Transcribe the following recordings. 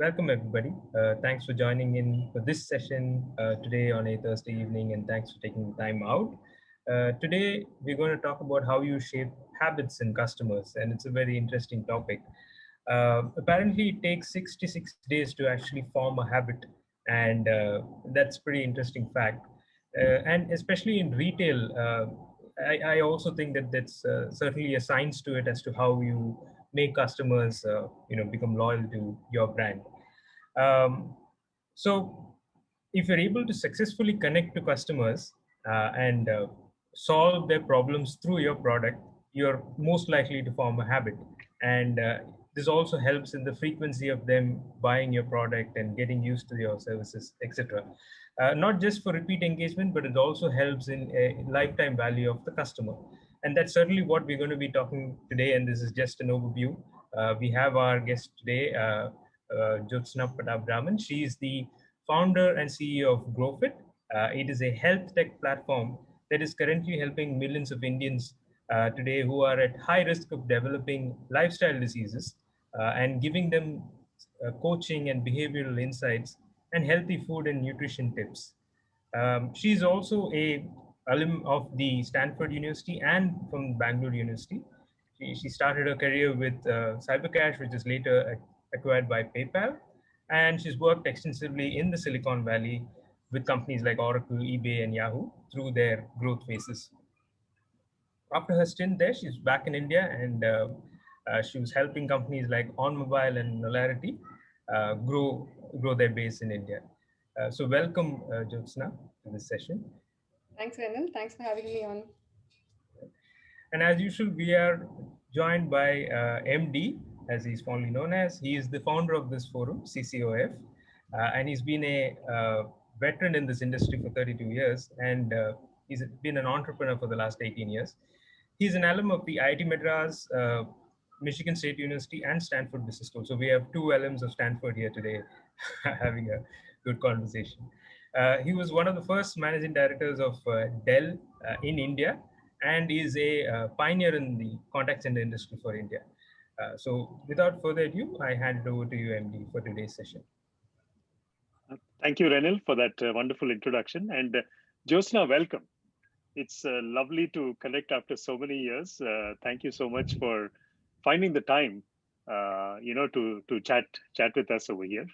Welcome, everybody. Thanks for joining in for this session today on a Thursday evening, and thanks for taking the time out. Today, we're going to talk about how you shape habits in customers, and it's a very interesting topic. Apparently, it takes 66 days to actually form a habit, and that's pretty interesting fact. And especially in retail, I also think that that's certainly a science to it as to how you make customers, become loyal to your brand. Um, so, if you're able to successfully connect to customers and solve their problems through your product, you're most likely to form a habit. And this also helps in the frequency of them buying your product and getting used to your services, etc. Not just for repeat engagement, but it also helps in a lifetime value of the customer. And that's certainly what we're going to be talking today. And this is just an overview. We have our guest today, Jyotsna Pratap Brahman. She is the founder and CEO of GrowFit. It is a health tech platform that is currently helping millions of Indians today who are at high risk of developing lifestyle diseases and giving them coaching and behavioral insights and healthy food and nutrition tips. She's also a alum of the Stanford University and from Bangalore University. She started her career with Cybercash, which is later acquired by PayPal, and she's worked extensively in the Silicon Valley with companies like Oracle, eBay, and Yahoo through their growth phases. After her stint there, she's back in India, and she was helping companies like OnMobile and Nolarity grow their base in India. So welcome, Jyotsna, to this session. Thanks, Renal. Thanks for having me on. And as usual, we are joined by MD, as he's fondly known as. He is the founder of this forum, CCOF, and he's been a veteran in this industry for 32 years, and he's been an entrepreneur for the last 18 years. He's an alum of the IIT Madras, Michigan State University, and Stanford Business School. So we have two alums of Stanford here today having a good conversation. He was one of the first managing directors of Dell in India and is a pioneer in the contact center industry for India. So without further ado, I hand it over to you, MD, for today's session. Thank you, Renil, for that wonderful introduction. And Jyotsna, welcome. It's lovely to connect after so many years. Thank you so much for finding the time, to chat with us over here.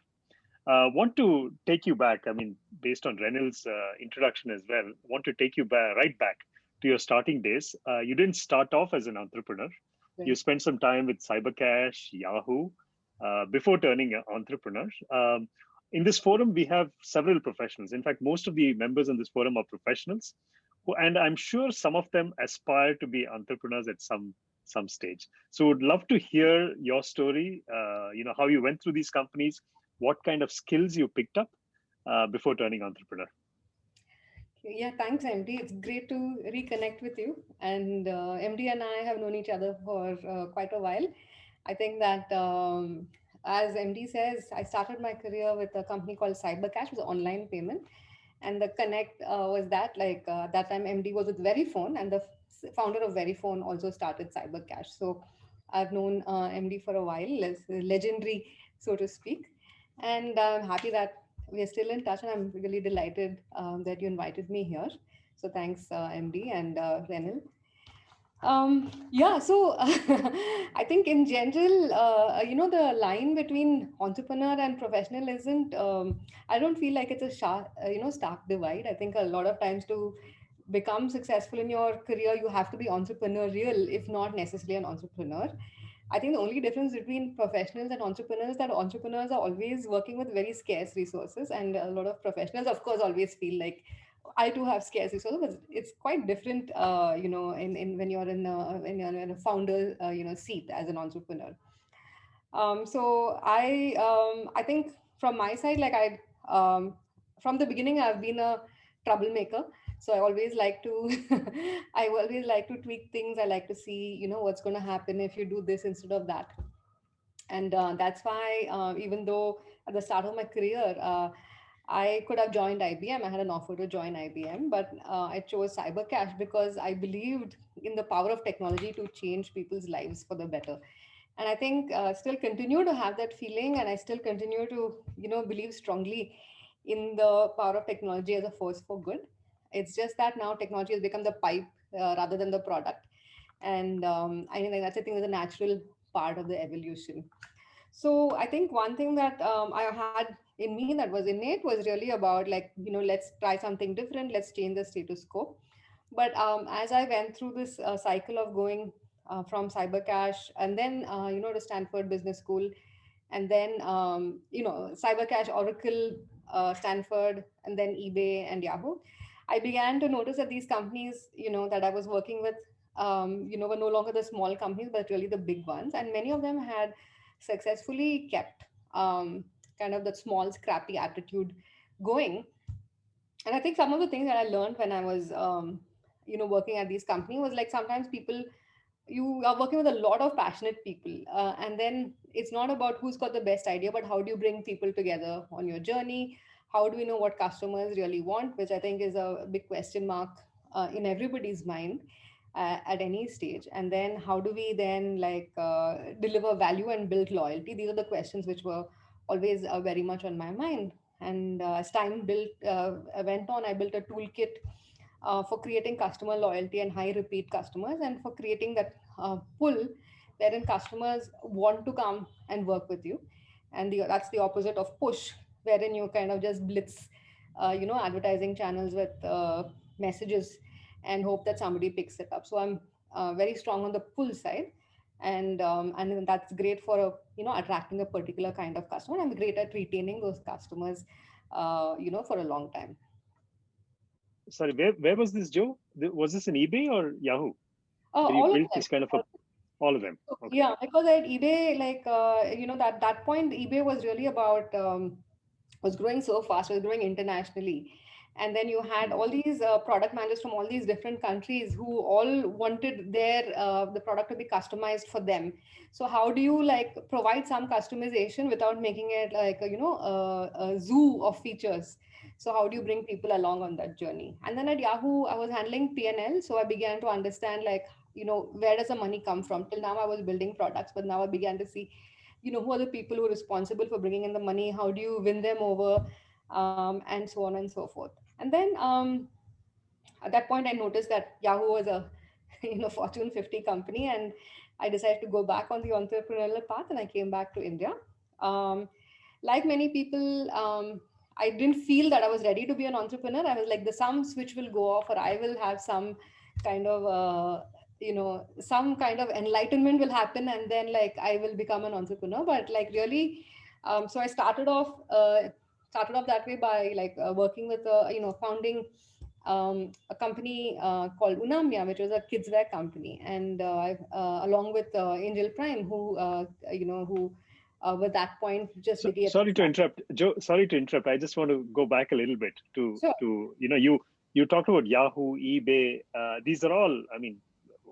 Want to take you back. I mean, based on Renil's introduction as well, want to take you right back to your starting days. You didn't start off as an entrepreneur. Right. You spent some time with Cybercash, Yahoo, before turning an entrepreneur. In this forum, we have several professionals. In fact, most of the members in this forum are professionals, and I'm sure some of them aspire to be entrepreneurs at some stage. So, would love to hear your story. How you went through these companies, what kind of skills you picked up before turning entrepreneur. Yeah, thanks, MD. It's great to reconnect with you. And MD and I have known each other for quite a while. I think that, as MD says, I started my career with a company called Cybercash, it was online payment. And the connect was that, that time MD was with Verifone, and the founder of Verifone also started Cybercash. So I've known MD for a while, legendary, so to speak. And I'm happy that we are still in touch, and I'm really delighted that you invited me here. So thanks, MD and Renil. Yeah, so I think in general, the line between entrepreneur and professional isn't, I don't feel like it's a stark divide. I think a lot of times to become successful in your career, you have to be entrepreneurial, if not necessarily an entrepreneur. I think the only difference between professionals and entrepreneurs is that entrepreneurs are always working with very scarce resources, and a lot of professionals, of course, always feel like I do have scarce resources, but it's quite different, in when you're in a founder, seat as an entrepreneur. So I think from my side, from the beginning, I've been a troublemaker. So I always like to, I always like to tweak things. I like to see, what's going to happen if you do this instead of that. And that's why, even though at the start of my career, I could have joined IBM. I had an offer to join IBM, but I chose Cybercash because I believed in the power of technology to change people's lives for the better. And I think still continue to have that feeling, and I still continue to believe strongly in the power of technology as a force for good. It's just that now technology has become the pipe rather than the product, and I think that's, I think, is a natural part of the evolution. So I think one thing that I had in me that was innate was really about, like, let's try something different, let's change the status quo. But as I went through this cycle of going from Cybercash and then to Stanford Business School, and then Cybercash, Oracle, Stanford, and then eBay and Yahoo, I began to notice that these companies, that I was working with, were no longer the small companies, but really the big ones, and many of them had successfully kept kind of that small, scrappy attitude going. And I think some of the things that I learned when I was working at these companies was, like, sometimes people, you are working with a lot of passionate people, and then it's not about who's got the best idea, but how do you bring people together on your journey? How do we know what customers really want, which I think is a big question mark in everybody's mind at any stage. And then how do we then, like, deliver value and build loyalty? These are the questions which were always very much on my mind. And as time went on, I built a toolkit for creating customer loyalty and high repeat customers, and for creating that pull wherein customers want to come and work with you. And that's the opposite of push, wherein you kind of just blitz advertising channels with messages and hope that somebody picks it up. So I'm very strong on the pull side, and then that's great for attracting a particular kind of customer. I'm great at retaining those customers for a long time. Sorry, where was this, Joe? Was this in eBay or Yahoo? Where you All of built them. this kind of a, all of them? So, Okay. yeah, because at eBay, like, that point, eBay was really about, was growing so fast, was growing internationally. And then you had Hmm. all these product managers from all these different countries who all wanted the product to be customized for them. So how do you, like, provide some customization without making it like a zoo of features? So how do you bring people along on that journey? And then at Yahoo, I was handling P&L, so I began to understand, like, where does the money come from? Till now I was building products, but now I began to see, who are the people who are responsible for bringing in the money? How do you win them over? And so on and so forth. And then at that point, I noticed that Yahoo was a Fortune 50 company, and I decided to go back on the entrepreneurial path, and I came back to India. Um, like many people, I didn't feel that I was ready to be an entrepreneur. I was like, the some switch will go off, or I will have some kind of some kind of enlightenment will happen, and then, like, I will become an entrepreneur. But, like, really, so I started off that way by, like, working with founding a company called Unamia, which was a kids wear company, and along with Angel Prime, who at that point just So literally. sorry to interrupt, Joe. Sorry to interrupt. I just want to go back a little bit Sure. you talked about Yahoo, eBay. These are all, I mean,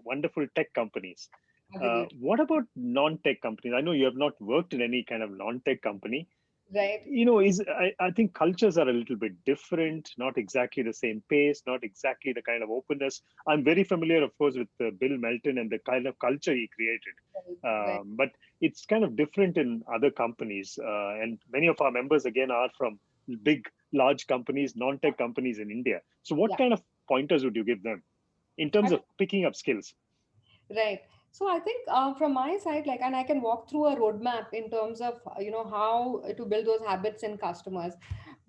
wonderful tech companies. Absolutely. What about non-tech companies? I know you have not worked in any kind of non-tech company. Right. I think cultures are a little bit different, not exactly the same pace, not exactly the kind of openness. I'm very familiar, of course, with Bill Melton and the kind of culture he created. Right. Right. But it's kind of different in other companies. And many of our members, again, are from big, large companies, non-tech companies in India. So what Yeah. kind of pointers would you give them in I terms of think, picking up skills? right. So I think from my side, like, and I can walk through a roadmap in terms of how to build those habits in customers.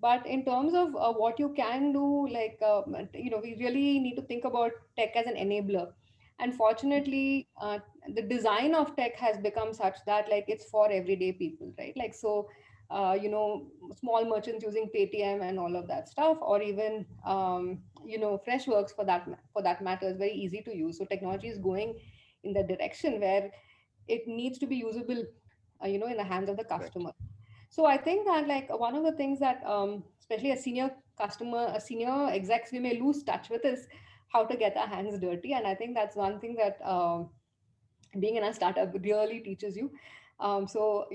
But in terms of what you can do, like, we really need to think about tech as an enabler. And fortunately, the design of tech has become such that, like, it's for everyday people, right? Like, so small merchants using Paytm and all of that stuff, or even Freshworks, for that matter, is very easy to use. So technology is going in the direction where it needs to be usable, in the hands of the Correct. customer. So I think that, like, one of the things that, especially a senior execs, we may lose touch with is how to get our hands dirty. And I think that's one thing that being in a startup really teaches you. So,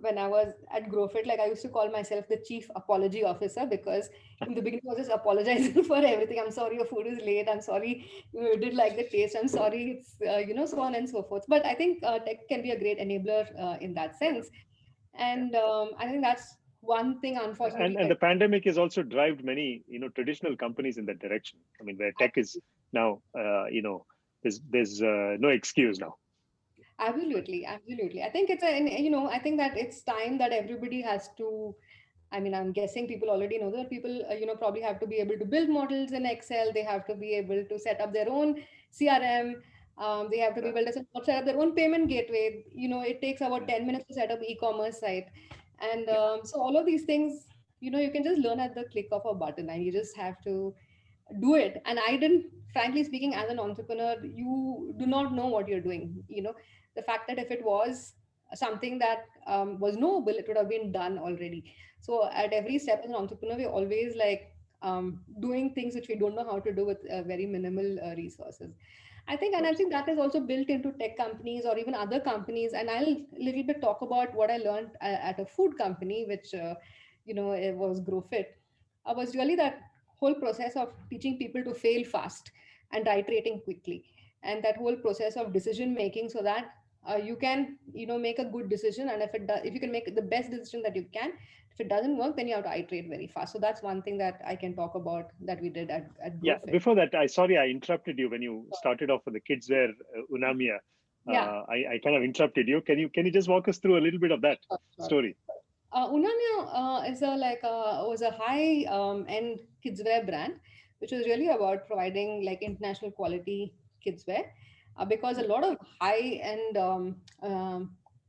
when I was at GrowFit, like I used to call myself the chief apology officer because in the beginning I was just apologizing for everything. I'm sorry your food is late. I'm sorry you did like the taste. I'm sorry it's, so on and so forth. But I think tech can be a great enabler in that Yeah. sense. And I think that's one thing, unfortunately, And the pandemic has also driven many, traditional companies in that direction. I mean, where tech is now, there's no excuse now. absolutely, absolutely. I think I think that it's time that everybody has to. I mean, I'm guessing people already know that people, probably have to be able to build models in Excel. They have to be able to set up their own CRM. They have to be able to set up their own payment gateway. It takes about Yeah. 10 minutes to set up e-commerce site. And Yeah. so all of these things, you can just learn at the click of a button and you just have to do it. And I didn't, frankly speaking, as an entrepreneur, you do not know what you're doing. The fact that if it was something that was knowable, it would have been done already. So at every step as an entrepreneur, we're always like doing things which we don't know how to do with very minimal resources. Of And I course. think that is also built into tech companies or even other companies. And I'll little bit talk about what I learned at a food company, which it was GrowFit. Was really that whole process of teaching people to fail fast and iterating quickly, and that whole process of decision making, so that you can make a good decision, and if you can make the best decision that you can, if it doesn't work, then you have to iterate very fast. So that's one thing that I can talk about that we did at Yeah. GrowFit. Before that, I interrupted you when you started off with the kids wear Unamia. Yeah. I kind of interrupted you. Can you just walk us through a little bit of that Sure, sure. story? Unamia is was a high end kidswear brand, which was really about providing like international quality kidswear, because a lot of high end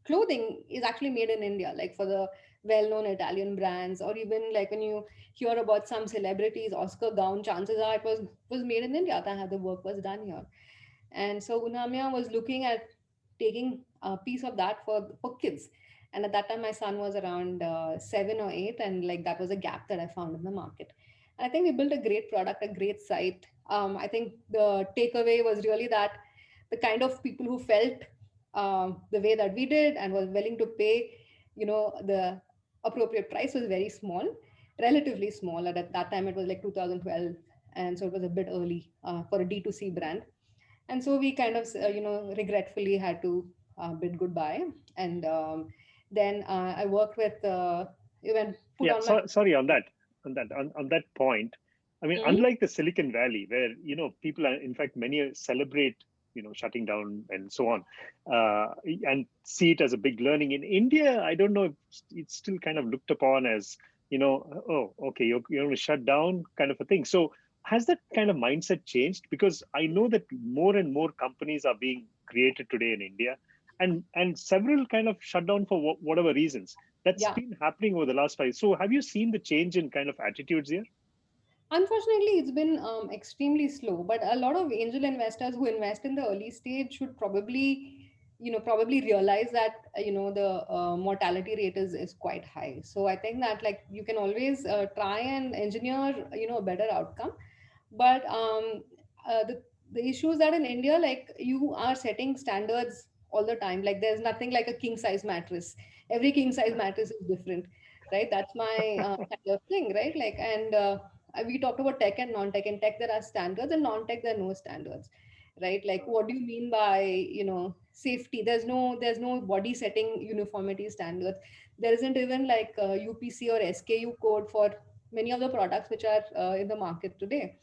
clothing is actually made in India, like for the well known Italian brands, or even like when you hear about some celebrities, Oscar gown, chances are it was made in India. That the work was done here. And so Unamia was looking at taking a piece of that for kids. And at that time, my son was around 7 or 8, and like that was a gap that I found in the market. And I think we built a great product, a great site. I think the takeaway was really that the kind of people who felt the way that we did and was willing to pay, the appropriate price was very small, relatively small. And at that time, it was like 2012, and so it was a bit early for a D2C brand. And so we kind of regretfully had to bid goodbye. And then I worked with even put Yeah. on my. Sorry on that point. I mean, Mhm. unlike the Silicon Valley, where people are, in fact, many celebrate shutting down and so on, and see it as a big learning. In India, I don't know if it's still kind of looked upon as oh, okay, you're going to shut down kind of a thing. So has that kind of mindset changed? Because I know that more and more companies are being created today in India, and several kind of shut down for whatever reasons. That's Yeah. been happening over the last 5. So have you seen the change in kind of attitudes here? Unfortunately, it's been extremely slow, but a lot of angel investors who invest in the early stage should probably realize that, the mortality rate is quite high. So I think that like you can always try and engineer, a better outcome. But the issue is that in India, like you are setting standards all the time. Like there's nothing like a king size mattress. Every king size mattress is different, right? That's my kind of thing, right? Like, and we talked about tech and non-tech. In tech, there are standards, and non-tech, there are no standards, right? Like, what do you mean by safety? There's no body setting uniformity standards. There isn't even like UPC or SKU code for many of the products which are in the market today.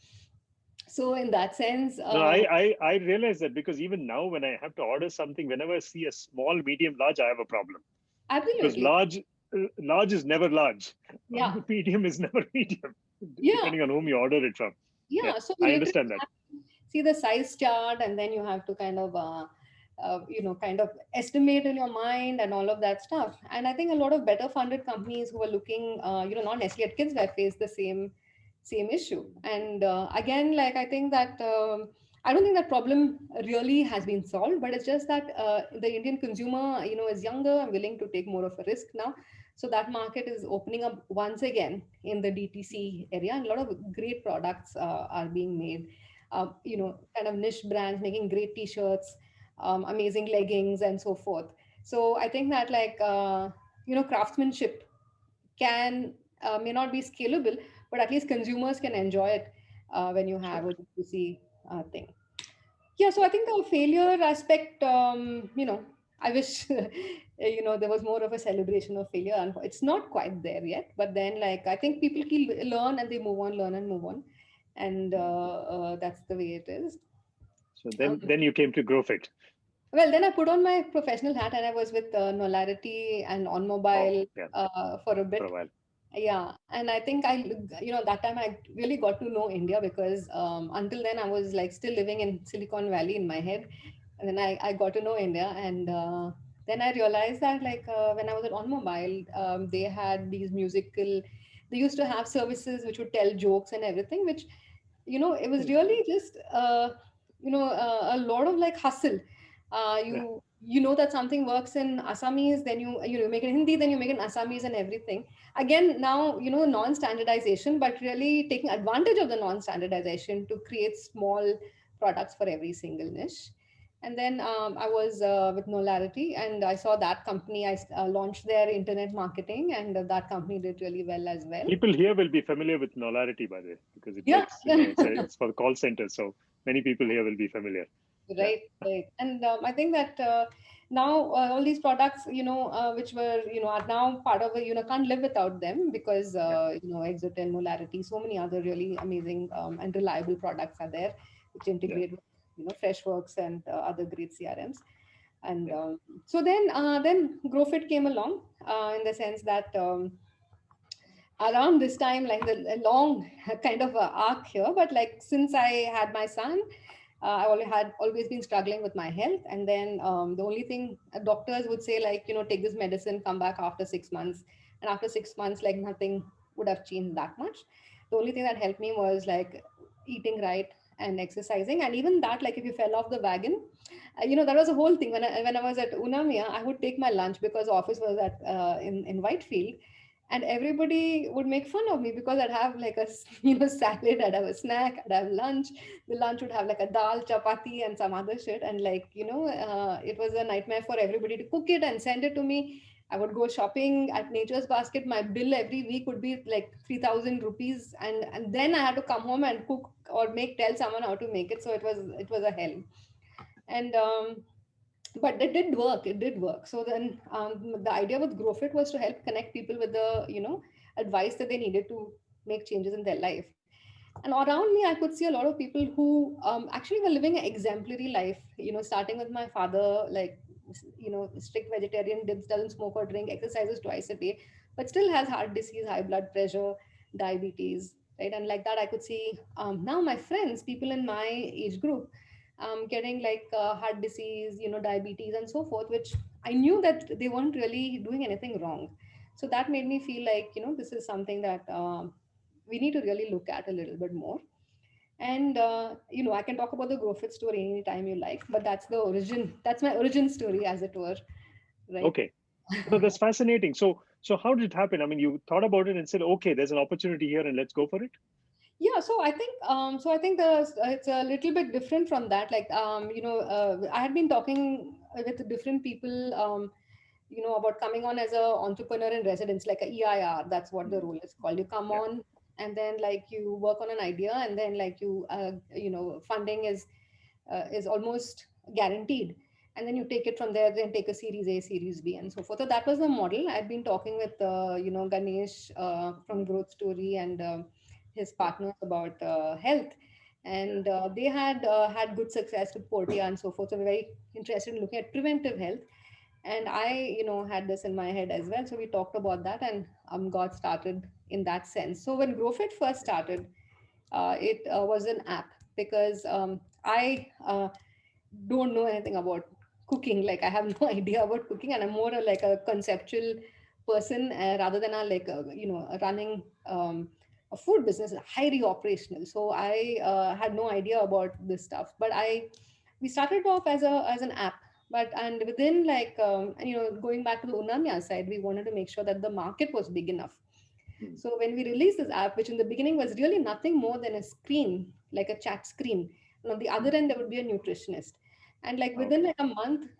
So in that sense, No, I realize that because even now when I have to order something, whenever I see a small, medium, large, I have a problem because absolutely, large is never large, yeah, medium is never medium, yeah, depending on whom you order it from. Yeah, yeah. So you I literally understand that. have to see the size chart, and then you have to kind of kind of estimate in your mind and all of that stuff. And I think a lot of better funded companies who are looking, not necessarily at kids that face the same issue. And again, like I think that I don't think that problem really has been solved, but it's just that the Indian consumer, is younger and willing to take more of a risk now. So that market is opening up once again in the DTC area, and a lot of great products are being made. Kind of niche brands making great T-shirts, amazing leggings, and so forth. So I think that like craftsmanship can may not be scalable, but at least consumers can enjoy it when you have Sure. a B2C thing. Yeah, so I think the failure aspect, I wish, there was more of a celebration of failure. And it's not quite there yet, but then, like, I think people keep learn and they move on, learn and move on, and that's the way it is. So Um, then you came to GrowFit. well, then I put on my professional hat and I was with Nolarity and On Oh, Mobile yeah, for a for a bit. while. Yeah, and I think that time I really got to know India because until then I was like still living in Silicon Valley in my head, and then I got to know India, and then I realized that like when I was at On Mobile, they had these musical, they used to have services which would tell jokes and everything, which it was Hmm. really just a lot of like hustle. Yeah. You know that something works in Assamese, then you make it in Hindi, then you make it in Assamese and everything. Again, now non-standardization, but really taking advantage of the non-standardization to create small products for every single niche. And then I was with Nolarity, and I saw that company. I launched their internet marketing, and that company did really well as well. People here will be familiar with Nolarity, by the way, because it Yeah. works. It's for the call center, so many people here will be familiar. Yeah. Right, right. And I think that now all these products, which were, are now part of can't live without them because, Yeah. Exoten, Molarity, so many other really amazing and reliable products are there, which Yeah. integrate with, Freshworks and other great CRMs. And Yeah. then GrowFit came along in the sense that around this time, like the a long kind of arc here, but like since I had my son, I always been struggling with my health, and then the only thing doctors would say, like, take this medicine, come back after 6 months, and after 6 months, like nothing would have changed that much. The only thing that helped me was like eating right and exercising, and even that, like if you fell off the wagon, that was a whole thing. When I was at Unamia, I would take my lunch because office was at in Whitefield, and everybody would make fun of me because I'd have like a salad, I'd have a snack, I'd have lunch. The lunch would have like a dal, chapati, and some other shit, and like it was a nightmare for everybody to cook it and send it to me. I would go shopping at Nature's Basket. My bill every week would be like 3,000 rupees, and then I had to come home and cook or tell someone how to make it. So it was a hell, and but it did work. So then the idea with GrowFit was to help connect people with the advice that they needed to make changes in their life. And around me I could see a lot of people who actually were living an exemplary life, starting with my father, like strict vegetarian, dips, doesn't smoke or drink, exercises twice a day, but still has heart disease, high blood pressure, diabetes, right? And like that I could see now my friends, people in my age group, getting like heart disease, diabetes and so forth, which I knew that they weren't really doing anything wrong. So that made me feel like, this is something that we need to really look at a little bit more. And I can talk about the GrowFit story anytime you like, but that's my origin story, as it were, right? Okay. No, that's fascinating. So how did it happen? I mean, you thought about it and said, okay, there's an opportunity here, and let's go for it. Yeah, so I think it's a little bit different from that. Like I had been talking with different people, about coming on as a entrepreneur in residence, like a EIR. That's what the Mhm. role is called. You come Yeah. on, and then like you work on an idea, and then like funding is almost guaranteed, and then you take it from there, then take a series A, series B, and so forth. So that was the model. I'd been talking with Ganesh from Growth Story and his Yeah. partners about health, Yeah. and they had good success with Portia and so forth. So we're very interested in looking at preventive health, and I had this in my head as well. So we talked about that, and got started in that sense. So when GrowFit first started, it was an app because I don't know anything about cooking. Like I have no idea about cooking, and I'm more like a conceptual person rather than running a food business, highly operational. So I had no idea about this stuff. But we started off as an app. But and within like going back to the Unamya side, we wanted to make sure that the market was big enough. Mm. So when we released this app, which in the beginning was really nothing more than a screen, like a chat screen, and on the other Mm. end there would be a nutritionist, and like within Okay. like a month,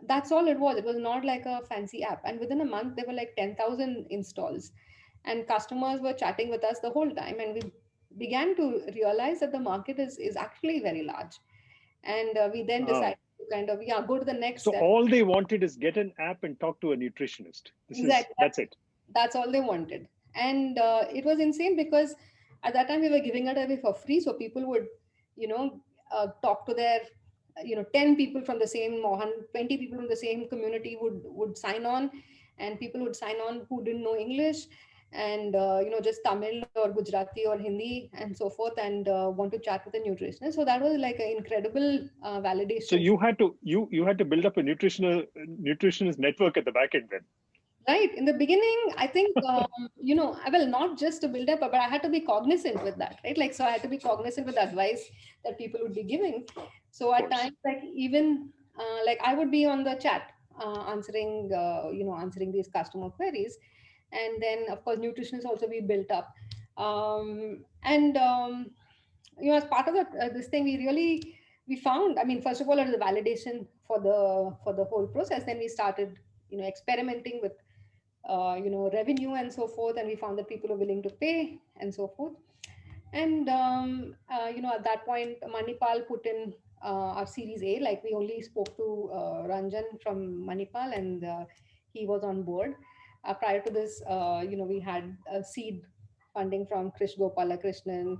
That's all it was. It was not like a fancy app. And within a month, there were like 10,000 installs. And customers were chatting with us the whole time. And we began to realize that the market is actually very large. And we then Ah. decided to kind of, yeah, go to the next So step. all they wanted is get an app and talk to a nutritionist. Exactly. That's it. That's all they wanted. And it was insane because at that time we were giving it away for free. So people would, you know, talk to their, 10 people from the same or 20 people from the same community would sign on, and people would sign on who didn't know English and, just Tamil or Gujarati or Hindi and so forth, and want to chat with a nutritionist. So that was like an incredible So validation. you had to build up a nutritionist network at the back end then. Right. In the beginning, I think, well, not just to build up, but I had to be cognizant with that, right? Like, so I had to be cognizant with the advice that people would be giving. So Of at course. times, like, even like I would be on the chat answering these customer queries. And then, of course, nutrition is also be built up. And, as part of this thing, we found, I mean, first of all, it was a validation for the whole process. Then we started, experimenting with revenue and so forth, and we found that people are willing to pay and so forth. And at that point, Manipal put in our Series A. Like, we only spoke to Ranjan from Manipal, and he was on board. Prior to this, we had seed funding from Krish Gopalakrishnan,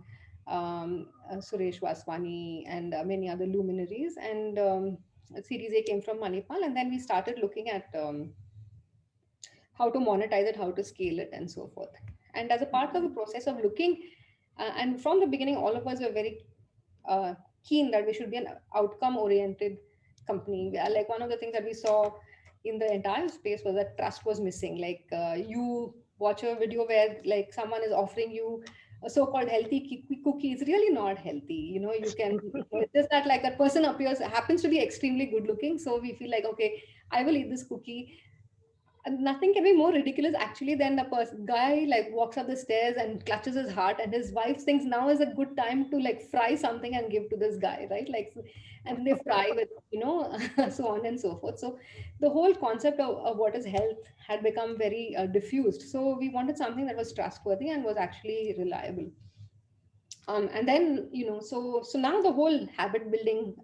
Suresh Vaswani, and many other luminaries. And Series A came from Manipal, and then we started looking at how to monetize it, how to scale it, and so forth. And as a part of the process of looking, and from the beginning, all of us were very keen that we should be an outcome oriented company. Like, one of the things that we saw in the entire space was that trust was missing. Like, you watch a video where like someone is offering you a so-called healthy cookie. It's really not healthy. You can, it's just that like that person happens to be extremely good looking. So we feel like, okay, I will eat this cookie. And nothing can be more ridiculous actually than the guy like walks up the stairs and clutches his heart, and his wife thinks now is a good time to like fry something and give to this guy, right? Like, and they fry with, so on and so forth. So the whole concept of what is health had become very diffused. So we wanted something that was trustworthy and was actually reliable. And then, so now the whole habit building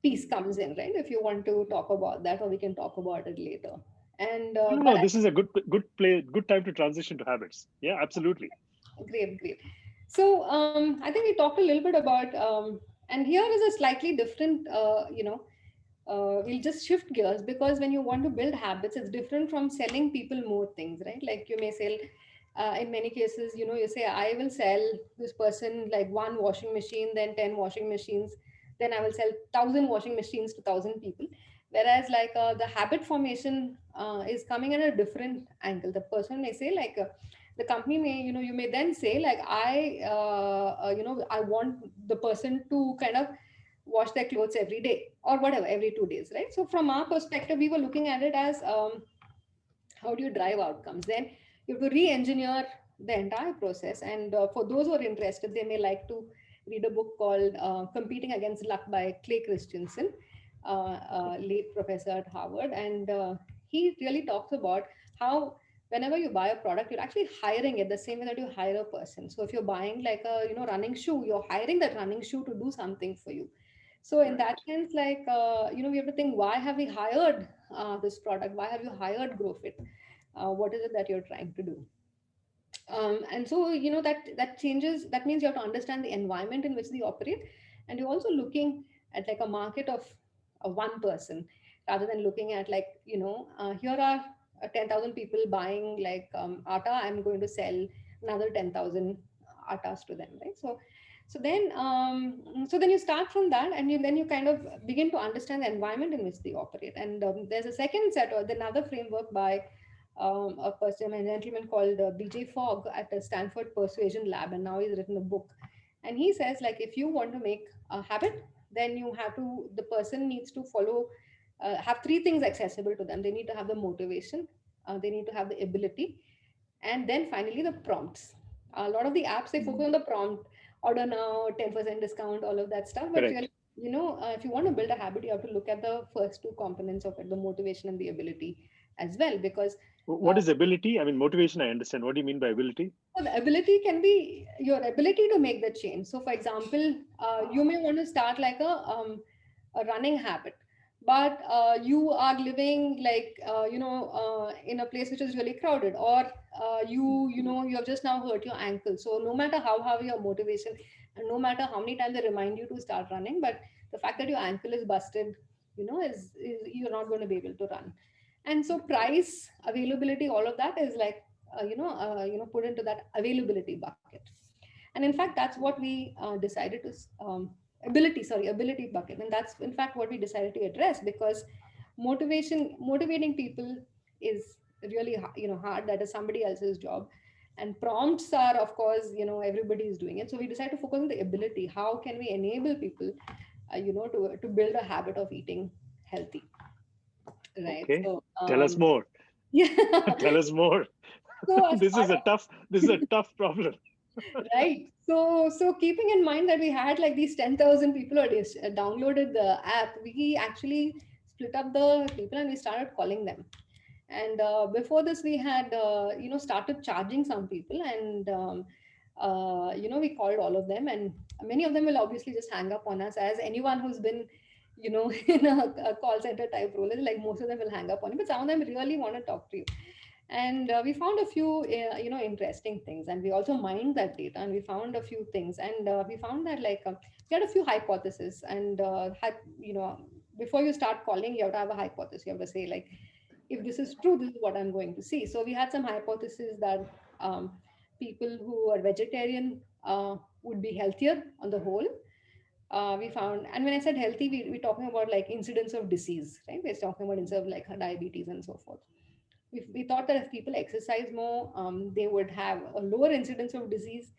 piece comes in, right? If you want to talk about that, or we can talk about it later. And No. This is a good time to transition to habits. Yeah, absolutely. great. So I think we talked a little bit about, and here is a slightly different, we'll just shift gears, because when you want to build habits, it's different from selling people more things, right? Like, you may sell, in many cases, you say, I will sell this person like one washing machine, then 10 washing machines, then I will sell 1,000 washing machines to 1,000 people. Whereas, like, the habit formation is coming at a different angle. The person may say, like, the company may, you may then say, like, I want the person to kind of wash their clothes every day or whatever, every 2 days, right? So from our perspective, we were looking at it as, how do you drive outcomes? Then you have to re-engineer the entire process. And for those who are interested, they may like to read a book called Competing Against Luck by Clay Christensen, late professor at Harvard. And he really talks about how whenever you buy a product, you're actually hiring it the same way that you hire a person. So if you're buying like a running shoe, you're hiring that running shoe to do something for you. So in Right. that sense, like, we have to think, why have we hired this product? Why have you hired GrowFit? What is it that you're trying to do? And so, that changes. That means you have to understand the environment in which they operate, and you're also looking at like a market of one person, rather than looking at like, here are 10,000 people buying like atta. I'm going to sell another 10,000 attas to them, right? So then you start from that, and then you kind of begin to understand the environment in which they operate. And there's a second set, or another framework by a person, a gentleman called BJ Fogg at the Stanford Persuasion Lab, and now he's written a book. And he says, like, if you want to make a habit, then the person needs to have three things accessible to them. They need to have the motivation, they need to have the ability, and then finally the prompts. A lot of the apps, they focus on the prompt, order now, 10% discount, all of that stuff. But Correct. really, if you want to build a habit, you have to look at the first two components of it, the motivation and the ability as well, because What is ability? I mean, motivation, I understand. What do you mean by ability? so the ability can be your ability to make the change. So, for example, you may want to start like a running habit, but you are living like in a place which is really crowded, or you have just now hurt your ankle. So, no matter how your motivation, and no matter how many times they remind you to start running, but the fact that your ankle is busted, is you're not going to be able to run. And so, price, availability, all of that is like put into that availability bucket. And in fact, that's what we decided to ability bucket, and that's in fact what we decided to address, because motivating people is really hard. That is somebody else's job, and prompts are, of course, everybody is doing it. So we decided to focus on the ability. How can we enable people to build a habit of eating healthy, right? Okay. So Tell us more. yeah. Tell us more. So as This part is a tough, this is a tough problem. Right. So keeping in mind that we had like these 10,000 people who downloaded the app, we actually split up the people and we started calling them. And before this, we had started charging some people, and we called all of them, and many of them will obviously just hang up on us, as anyone who's been in a call center type role is like, most of them will hang up on you, but some of them really want to talk to you. And we found a few interesting things, and we also mined that data, and we found a few things, and we found that like we had a few hypotheses, and before you start calling, you have to have a hypothesis. You have to say like, if this is true, this is what I'm going to see. So we had some hypotheses that people who are vegetarian would be healthier on the whole. We found, and when I said healthy, we're talking about like incidence of disease, right? We're talking about instead of like diabetes and so forth. We thought that if people exercise more, they would have a lower incidence of disease.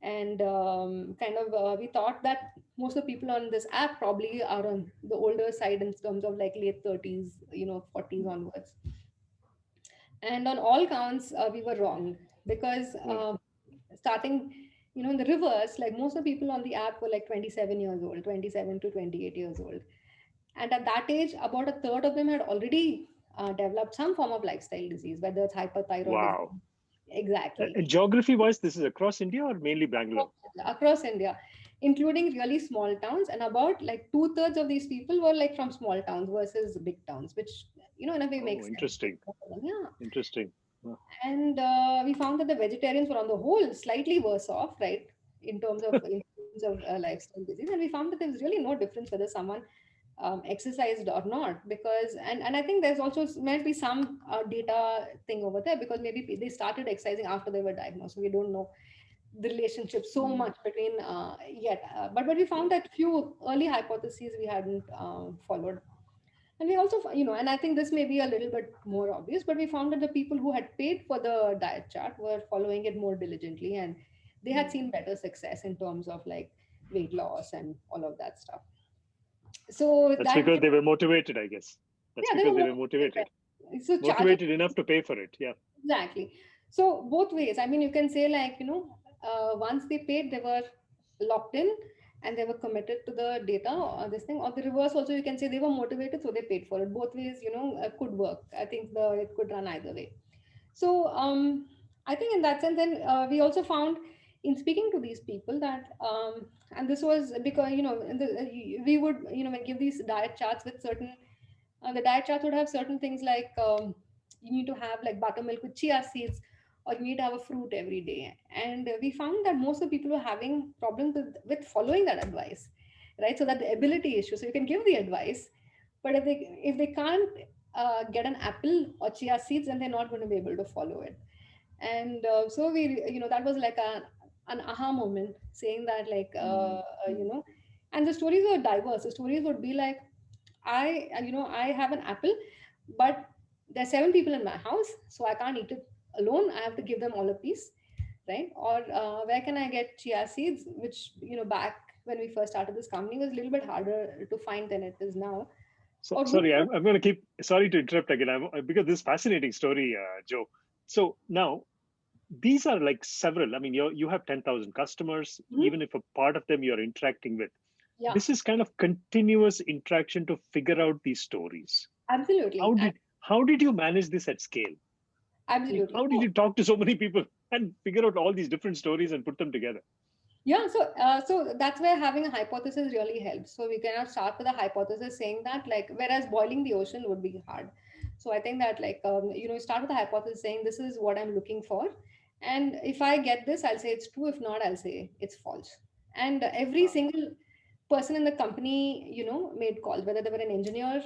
And we thought that most of the people on this app probably are on the older side in terms of like late 30s, 40s onwards. And on all counts, we were wrong, because Mm. starting, in the reverse, like most of the people on the app were like 27 years old, 27 to 28 years old. And at that age, about a third of them had already developed some form of lifestyle disease, whether it's hyperthyroidism. Wow. Exactly. And geography wise, this is across India or mainly Bangalore? Across India, including really small towns. And about like two-thirds of these people were like from small towns versus big towns, which, in a way Oh, makes sense. interesting. Yeah. Interesting. And we found that the vegetarians were on the whole slightly worse off, right, in terms of lifestyle disease. And we found that there was really no difference whether someone exercised or not, because and I think there's also might be some data thing over there, because maybe they started exercising after they were diagnosed. So we don't know the relationship so much between yet. But we found that few early hypotheses we hadn't followed. And we also, and I think this may be a little bit more obvious, but we found that the people who had paid for the diet chart were following it more diligently, and they had seen better success in terms of like weight loss and all of that stuff. So That's that, because they were motivated, I guess. That's yeah, they because were they more were motivated. so charging. Motivated enough to pay for it. Yeah. Exactly. So both ways. I mean, you can say like, once they paid, they were locked in and they were committed to the data or this thing. Or the reverse also, you can say they were motivated, so they paid for it. Both ways, could work. I think it could run either way. So I think in that sense, then we also found in speaking to these people that, and this was because, we would, give these diet charts with certain, the diet charts would have certain things like, you need to have like buttermilk with chia seeds, or you need to have a fruit every day. And we found that most of the people were having problems with following that advice, right? So that the ability issue. So you can give the advice, but if they can't get an apple or chia seeds, then they're not going to be able to follow it. And so we, that was like an aha moment, saying that like, and the stories were diverse. The stories would be like, I have an apple, but there's seven people in my house, so I can't eat it alone. I have to give them all a piece, right? Or where can I get chia seeds, which, back when we first started this company was a little bit harder to find than it is now. So, Or sorry, I'm going to keep, sorry to interrupt again, because this is fascinating story, Joe. So now these are like several, I mean, you have 10,000 customers, Mhm. even if a part of them you're interacting with. Yeah, this is kind of continuous interaction to figure out these stories. absolutely. How did you manage this at scale? I mean, Absolutely. how did you talk to so many people and figure out all these different stories and put them together? Yeah, so that's where having a hypothesis really helps. So we cannot start with a hypothesis saying that, like, whereas boiling the ocean would be hard. So I think that, like, start with a hypothesis saying this is what I'm looking for, and if I get this, I'll say it's true. If not, I'll say it's false. And every Ah, single person in the company, made calls, whether they were an engineer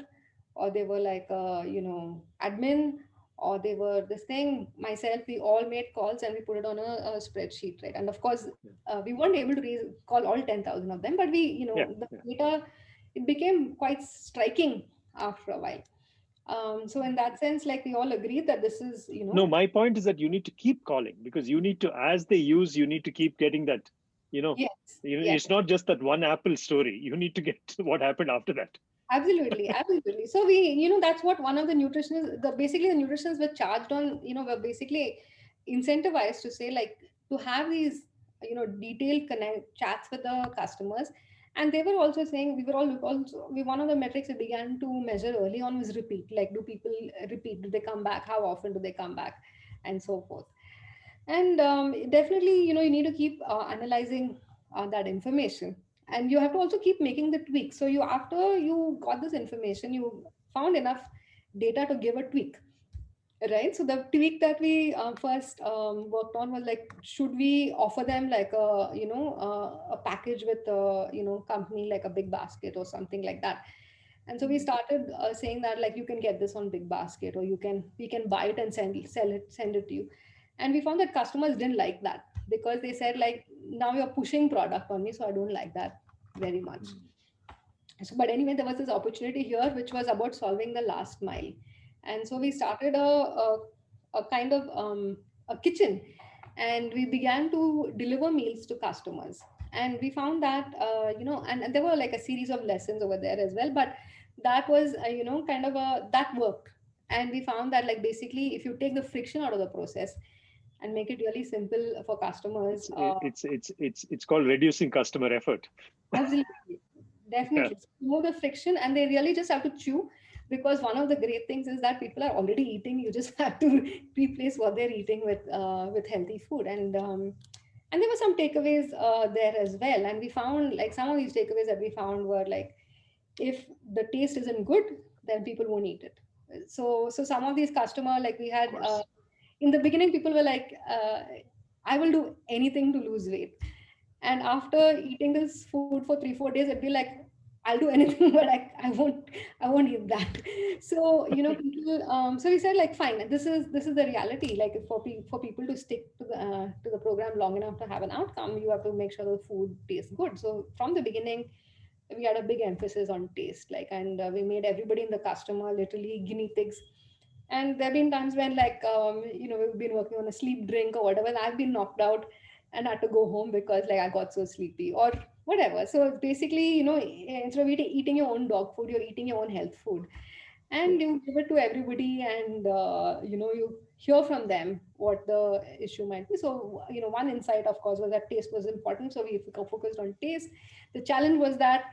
or they were like, admin, or they were this thing, myself, we all made calls and we put it on a spreadsheet, right? And of course, yeah, we weren't able to call all 10,000 of them, but yeah, the yeah. data, it became quite striking after a while. So in that sense, like, we all agreed that this is, No, my point is that you need to keep calling because you need to, as they use, you need to keep getting that, you know, yes, yes. it's not just that one Apple story. You need to get what happened after that. Absolutely, absolutely. So we, that's what one of the nutritionists, basically the nutritionists were charged on, were basically incentivized to say, like, to have these, detailed connect chats with the customers. And they were also saying, we were all also, one of the metrics we began to measure early on was repeat. Like, do people repeat? Do they come back? How often do they come back? And so forth. And definitely, you need to keep analyzing that information, and you have to also keep making the tweaks. So you, after you got this information, you found enough data to give a tweak, right? So the tweak that we first worked on was, like, should we offer them like a package with company like a Big Basket or something like that. And so we started saying that, like, you can get this on Big Basket, or we can buy it and send it to you. And we found that customers didn't like that, because they said, like, now you're pushing product on me, so I don't like that very much. So, but anyway, there was this opportunity here which was about solving the last mile. And so we started a kind of a kitchen, and we began to deliver meals to customers. And we found that, and there were like a series of lessons over there as well, but that was, kind of that worked. And we found that, like, basically, if you take the friction out of the process and make it really simple for customers, It's called reducing customer effort. absolutely. Yeah. Definitely. Remove the friction, and they really just have to chew, because one of the great things is that people are already eating. You just have to replace what they're eating with healthy food. And there were some takeaways there as well. And we found, like, some of these takeaways that we found were like, if the taste isn't good, then people won't eat it. So some of these customer, like, we Of had course. in the beginning, people were like, I will do anything to lose weight. And after eating this food for 3 4 days, it'd be like, I'll do anything, but I won't eat that. So, people, so we said, like, fine, this is the reality. Like, for people to stick to the program long enough to have an outcome, you have to make sure the food tastes good. So from the beginning, we had a big emphasis on taste, like, and we made everybody in the customer literally guinea pigs. And there have been times when, like, we've been working on a sleep drink or whatever, and I've been knocked out and had to go home because, like, I got so sleepy or whatever. So basically, instead of eating your own dog food, you're eating your own health food, Yeah. and you give it to everybody, and you hear from them what the issue might be. So, one insight, of course, was that taste was important, so we focused on taste. The challenge was that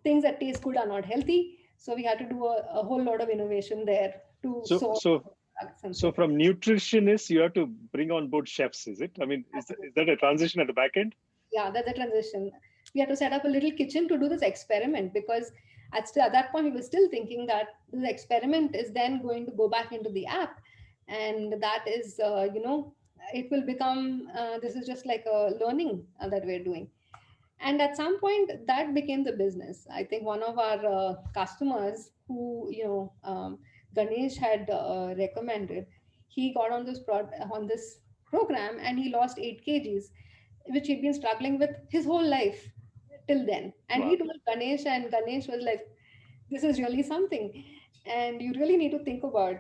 things that taste good are not healthy, so we had to do a whole lot of innovation there to So, source so, products and so so forth. from nutritionists, you have to bring on board chefs, is it? I mean, is that a transition at the back end? Yeah, that's the transition. We had to set up a little kitchen to do this experiment, because at that point we were still thinking that the experiment is then going to go back into the app, and that is, it will become, this is just like a learning that we're doing. And at some point, that became the business. I think one of our customers, who, Ganesh had recommended, he got on on this program, and he lost 8 kgs, which he'd been struggling with his whole life till then. And he Wow. told Ganesh, and Ganesh was like, this is really something. And you really need to think about,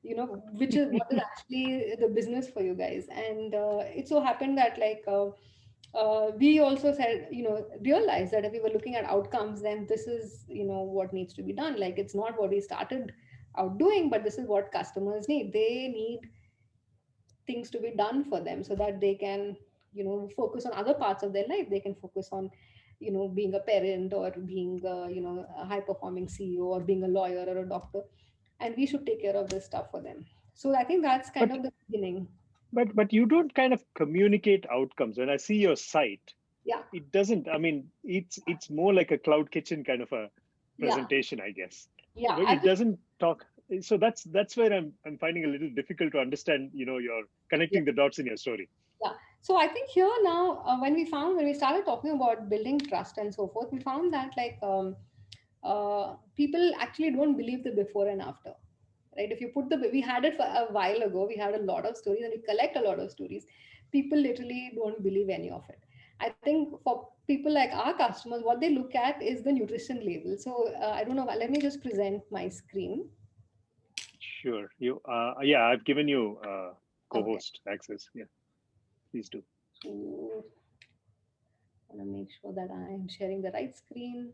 which is what is actually the business for you guys. And it so happened that, like, we also said, realized that if we were looking at outcomes, then this is, what needs to be done. Like, it's not what we started out doing, but this is what customers need. They need things to be done for them, so that they can, focus on other parts of their life. They can focus on, being a parent or being a high performing CEO or being a lawyer or a doctor, and we should take care of this stuff for them. So I think that's kind But of the beginning. but you don't kind of communicate outcomes. When I see your site, Yeah, it doesn't. I mean, it's more like a cloud kitchen kind of a yeah, presentation, I guess. yeah. But I it think doesn't talk. So that's where I'm finding a little difficult to understand. You're yeah, connecting the dots in your story. yeah. So I think here now, when we started talking about building trust and so forth, we found that like people actually don't believe the before and after, right? If you put we had it for a while ago, we had a lot of stories and we collect a lot of stories. People literally don't believe any of it. I think for people like our customers, what they look at is the nutrition label. So I don't know, let me just present my screen. Sure. Yeah, I've given you Okay, co-host access. Yeah, please do. so I want to make sure that I am sharing the right screen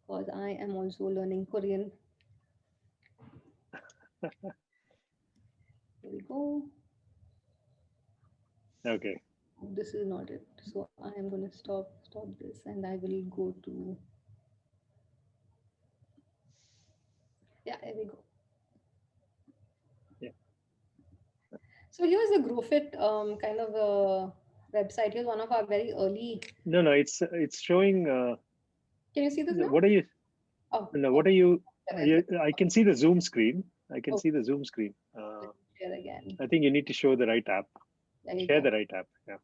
because I am also learning Korean. Here we go. Okay. This is not it. So I am going to stop this and I will go to, yeah, here we go. Yeah. So here's the GrowFit kind of website. Here's one of our very early. No, it's showing. Can you see this now? What are you? Oh, No, oh, what are you? let I can see the Zoom screen. I can oh, see the Zoom screen. let me share again. I think you need to show the right app. There you Share go. the right app. Yeah.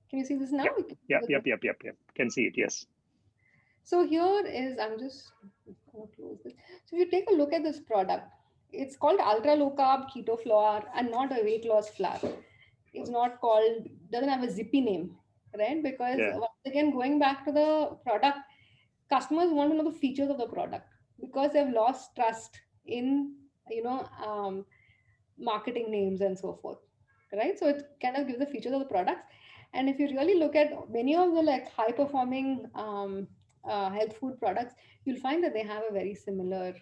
Can you see this now? Yep. We can see Yep. the Yep. Yep. Yep. Yep. Can see it. Yes. So here is, I'm just going to close this. So if you take a look at this product, it's called ultra low carb keto flour and not a weight loss flour. It's not called, doesn't have a zippy name, right? Because Yeah. once again, going back to the product, customers want to know the features of the product because they've lost trust in, marketing names and so forth, right? So it kind of gives the features of the products. And if you really look at many of the like high performing health food products, you'll find that they have a very similar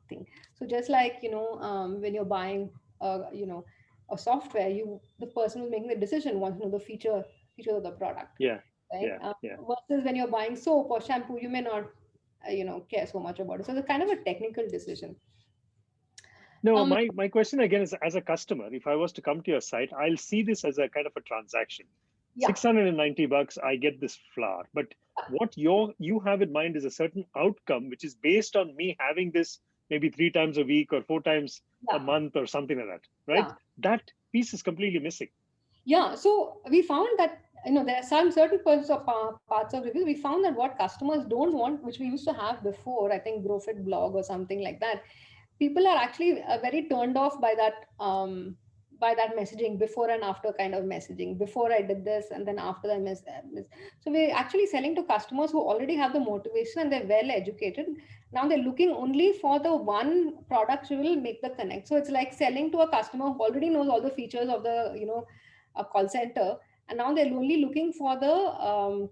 thing. So just like when you're buying a software, the person who's making the decision wants to know the features of the product, Yeah. right? Yeah. Yeah. Versus when you're buying soap or shampoo, you may not care so much about it. So it's kind of a technical decision. No, um my question again is, as a customer, if I was to come to your site, I'll see this as a kind of a transaction. yeah, $690, I get this flour. But what you have in mind is a certain outcome, which is based on me having this maybe 3 times a week or 4 times a yeah, month or something like that, right? yeah. That piece is completely missing. Yeah, so we found that there are some certain parts of reviews. We found that what customers don't want, which we used to have before, I think GrowFit blog or something like that, people are actually very turned off by that messaging, before and after kind of messaging. Before I did this, and then after I so we're actually selling to customers who already have the motivation and they're well educated. Now they're looking only for the one product which will make the connect. So it's like selling to a customer who already knows all the features of the a call center, and now they're only looking for the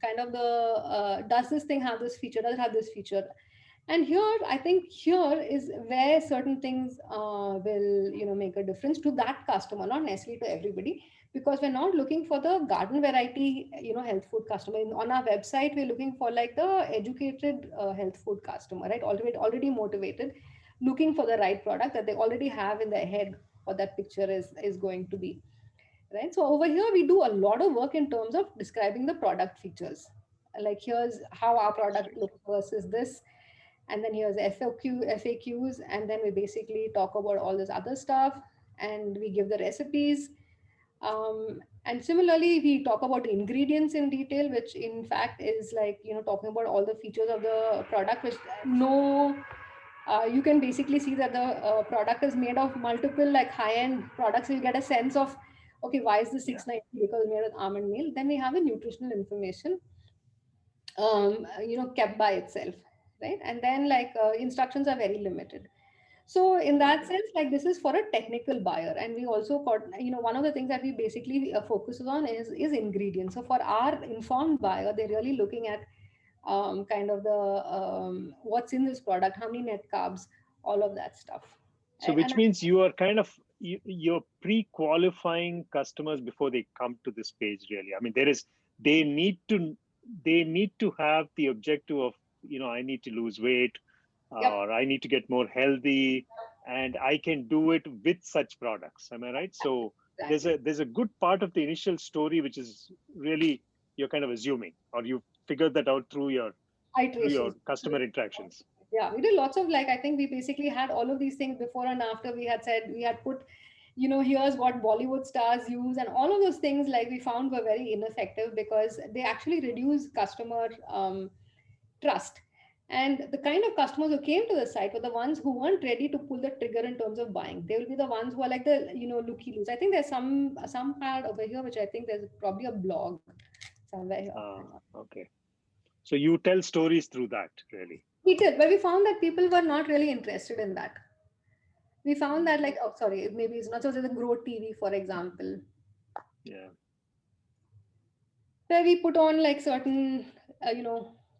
kind of the does this thing have this feature, does it have this feature. And here I think here is where certain things will make a difference to that customer, not necessarily to everybody, because we're not looking for the garden variety health food customer. On our website we're looking for like the educated health food customer, right? Already motivated, looking for the right product that they already have in their head what that picture is going to be, right? So over here we do a lot of work in terms of describing the product features, like here's how our product looks versus this, and then here's FAQs, and then we basically talk about all this other stuff, and we give the recipes. And similarly we talk about the ingredients in detail, which in fact is like talking about all the features of the product, which no you can basically see that the product is made of multiple like high-end products. So you get a sense of, okay, why is the Yeah. 690? Because it's made with almond meal. Then we have the nutritional information kept by itself, right? And then like instructions are very limited. So in that Okay. sense, like this is for a technical buyer. And we also got, one of the things that we basically focuses on is ingredients. So for our informed buyer, they're really looking at kind of the what's in this product, how many net carbs, all of that stuff. So And which means you are kind of you're pre-qualifying customers before they come to this page, really. I mean, they need to have the objective of, I need to lose weight, Yep. or I need to get more healthy, and I can do it with such products. Am I right? So Exactly. there's a good part of the initial story which is really, you're kind of assuming, or you figured that out through your Iterations. customer interactions. Yeah, we did lots of, like, I think we basically had all of these things before and after. We had said, we had put, here's what Bollywood stars use, and all of those things, like, we found were very ineffective because they actually reduce customer trust. And the kind of customers who came to the site were the ones who weren't ready to pull the trigger in terms of buying. They will be the ones who are like the, looky loos. I think there's some part over here which I think there's probably a blog somewhere here. Okay. So you tell stories through that, really. We did, but we found that people were not really interested in that. We found that, like, oh, sorry, maybe it's not. So there's a Grow TV, for example, Yeah. where we put on like certain,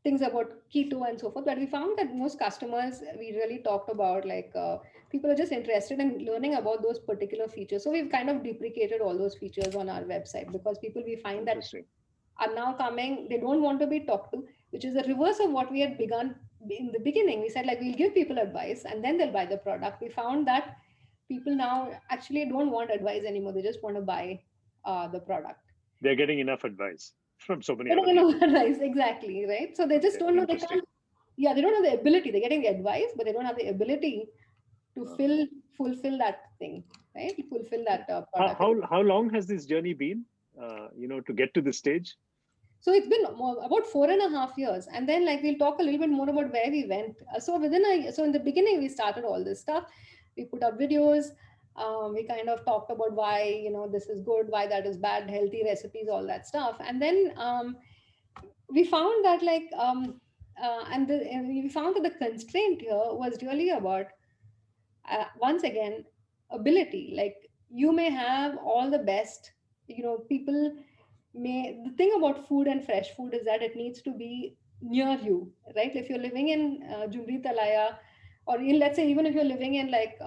things about keto and so forth. But we found that most customers, we really talked about, like, people are just interested in learning about those particular features. So we've kind of deprecated all those features on our website because people, we find that, Interesting. are now coming, they don't want to be talked to, which is the reverse of what we had begun in the beginning. We said, like, we'll give people advice and then they'll buy the product. We found that people now actually don't want advice anymore. They just want to buy the product. They're getting enough advice from so many They other don't people. know advice, exactly, right? So they just don't know, they can't, yeah, they don't have the ability. They're getting the advice, but they don't have the ability to fulfill that thing, right? Fulfill that product. How long has this journey been, to get to this stage? So it's been about 4.5 years, and then, like, we'll talk a little bit more about where we went. So in the beginning, we started all this stuff. We put up videos. We kind of talked about why, this is good, why that is bad, healthy recipes, all that stuff. And then we found that, like, and we found that the constraint here was really about, once again, ability. Like, you may have all the best, people may, the thing about food and fresh food is that it needs to be near you, right? If you're living in Jumri Talaya, or let's say, even if you're living in, like,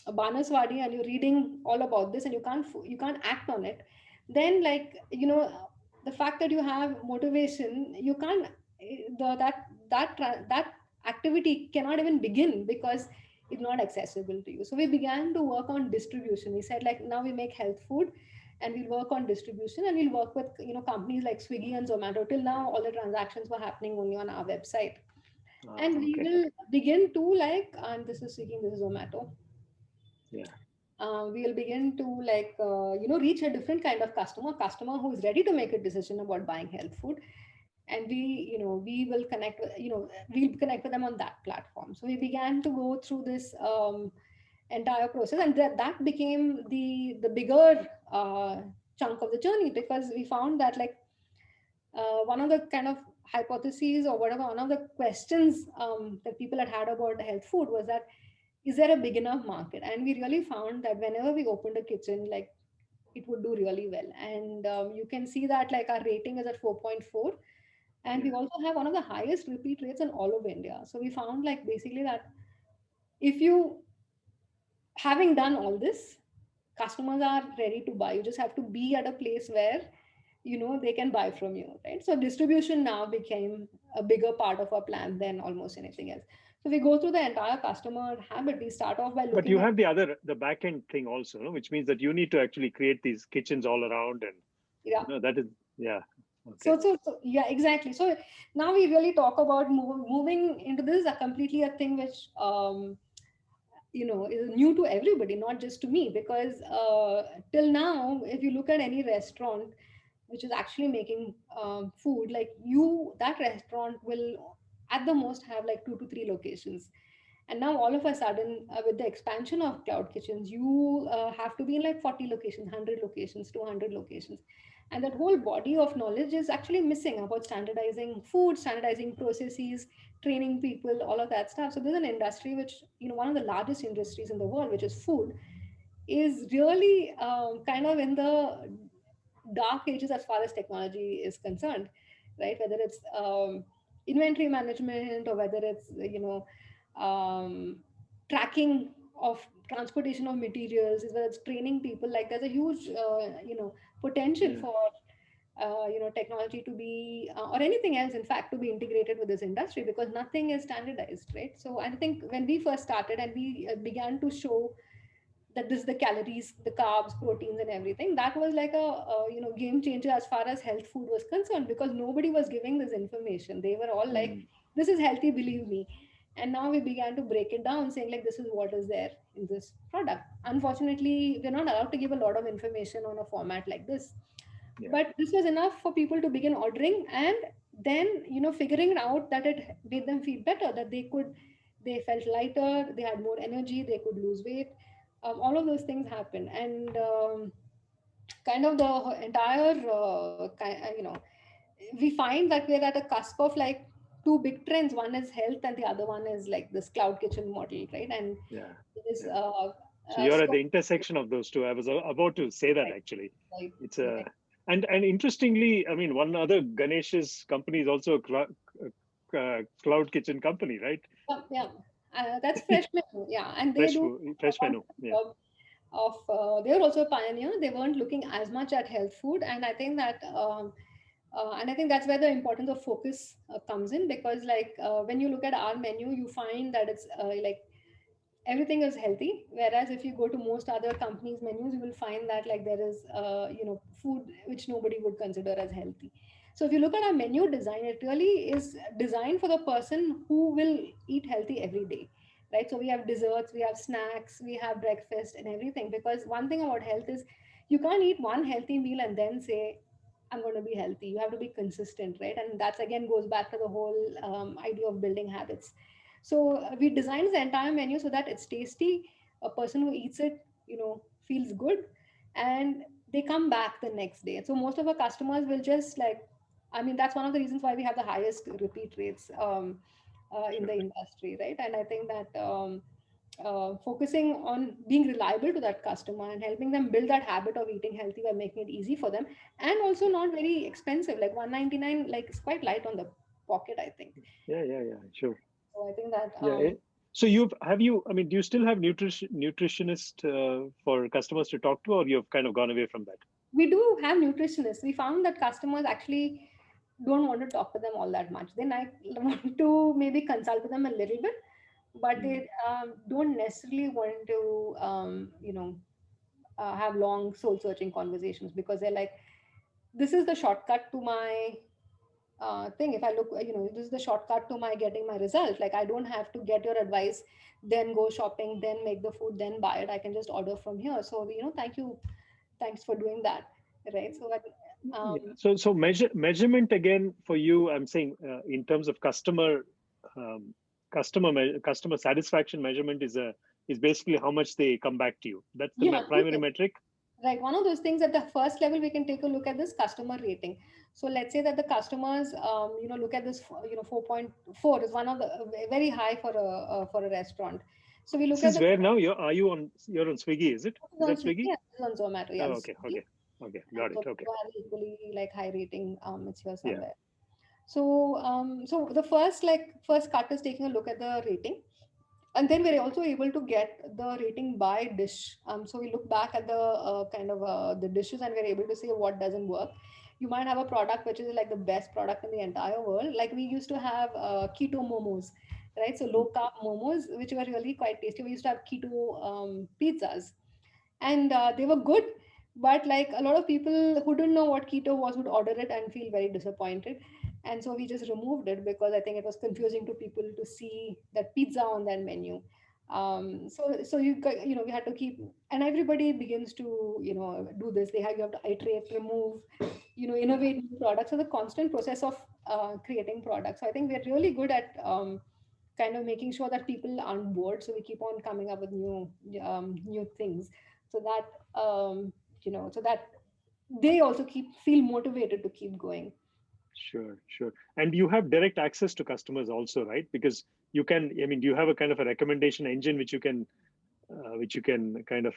Banaswadi, and you're reading all about this and you can't act on it, then, like, the fact that you have motivation, you can't, that activity cannot even begin because it's not accessible to you. So we began to work on distribution. We said, like, now we make health food and we'll work on distribution, and we'll work with, companies like Swiggy and Zomato. Till now, all the transactions were happening only on our website. And we will begin to, like, and this is Swiggy, this is Zomato. Yeah. We'll begin to, like, reach a different kind of customer who is ready to make a decision about buying health food. And we will connect with, we'll connect with them on that platform. So we began to go through this entire process, and that became the bigger chunk of the journey, because we found that, like, one of the kind of hypotheses, or whatever, one of the questions that people had about health food was that, is there a big enough market? And we really found that whenever we opened a kitchen, like, it would do really well. And you can see that, like, our rating is at 4.4, and we also have one of the highest repeat rates in all of India. So we found, like, basically that if you, having done all this, customers are ready to buy. You just have to be at a place where, they can buy from you, right? So distribution now became a bigger part of our plan than almost anything else. So we go through the entire customer habit. We start off by looking But you at, have the back end thing also, no? Which means that you need to actually create these kitchens all around, and yeah. that is, yeah. Okay. So yeah, exactly. So now we really talk about moving into this, a completely a thing which is new to everybody, not just to me, because till now, if you look at any restaurant which is actually making food, like, that restaurant will at the most have like 2 to 3 locations. And now, all of a sudden, with the expansion of cloud kitchens, you have to be in like 40 locations, 100 locations, 200 locations. And that whole body of knowledge is actually missing about standardizing food, standardizing processes, training people, all of that stuff. So there's an industry which, one of the largest industries in the world, which is food, is really kind of in the dark ages as far as technology is concerned, right? Whether it's inventory management, or whether it's, tracking of transportation of materials, whether it's training people, like, there's a huge, potential for technology to be or anything else, in fact, to be integrated with this industry, because nothing is standardized, right? So I think when we first started and we began to show that this is the calories, the carbs, proteins, and everything, that was like a game changer as far as health food was concerned, because nobody was giving this information. They were all like, this is healthy, believe me. And now we began to break it down, saying like, this is what is there in this product. Unfortunately, we're not allowed to give a lot of information on a format like this. Yeah. But this was enough for people to begin ordering, and then figuring out that it made them feel better, that they felt lighter, they had more energy, they could lose weight. All of those things happen, and kind of the entire we find that we're at a cusp of like two big trends. One is health, and the other one is like this cloud kitchen model, right? And Yeah. this Yeah. So you're at strong, the intersection of those two. I was about to say that right, actually. right, It's a right. and interestingly, I mean, one other Ganesh's company is also a cloud kitchen company, right? Yeah. That's fresh menu. Yeah, and they Fresh do food, fresh a menu. wonderful Yeah. job of. They were also a pioneer. They weren't looking as much at health food, and I think that. And I think that's where the importance of focus comes in, because like when you look at our menu, you find that it's like everything is healthy, whereas if you go to most other companies menus, you will find that like there is food which nobody would consider as healthy. So if you look at our menu design, it really is designed for the person who will eat healthy every day, right? So we have desserts, we have snacks, we have breakfast and everything, because one thing about health is you can't eat one healthy meal and then say I'm going to be healthy. You have to be consistent, right? And that's again goes back to the whole idea of building habits. So we designed the entire menu so that it's tasty. A person who eats it, feels good, and they come back the next day. So most of our customers will just like, I mean, that's one of the reasons why we have the highest repeat rates in the Sure. industry, right? And I think that focusing on being reliable to that customer and helping them build that habit of eating healthy by making it easy for them, and also not very expensive, like 199, like it's quite light on the pocket, I think. Yeah. Yeah. Sure. So I think that Yeah. So I mean, do you still have nutritionist for customers to talk to, or you've kind of gone away from that? we do have nutritionists. We found that customers actually don't want to talk to them all that much. They might want to maybe consult with them a little bit, but they don't necessarily want to, have long soul searching conversations, because they're like, this is the shortcut to my thing. If I look, this is the shortcut to my getting my result. Like, I don't have to get your advice, then go shopping, then make the food, then buy it. I can just order from here. So, thanks for doing that, right? So that, Yeah. So measurement again for you. I'm saying in terms of um, customer satisfaction measurement is basically how much they come back to you. That's the yeah, primary metric. right. One of those things at the first level, we can take a look at this customer rating. So let's say that the customers, look at this, 4.4 is one of the very high for a restaurant. So we look This at is the where now you're on Swiggy, is it? Is that Swiggy? yeah, it's on Zomato, yeah, Oh, it's okay, Swiggy. And got it. Okay, Zomato has equally like high rating. It's here yeah. somewhere. So the first cut is taking a look at the rating, and then we're also able to get the rating by dish. So we look back at the kind of the dishes, and we're able to say what doesn't work. You might have a product which is like the best product in the entire world. Like we used to have keto momos, right? So low carb momos, which were really quite tasty. We used to have keto pizzas, and they were good, but like a lot of people who didn't know what keto was would order it and feel very disappointed, and so we just removed it because I think it was confusing to people to see that pizza on that menu. So we had to keep, and everybody begins to do this. You have to iterate, remove, innovate new products. So the constant process of creating products. So I think we're really good at kind of making sure that people aren't bored. So we keep on coming up with new things, so that so that they also feel motivated to keep going. Sure. And you have direct access to customers also, right? Because you can. I mean, do you have a kind of a recommendation engine which you can kind of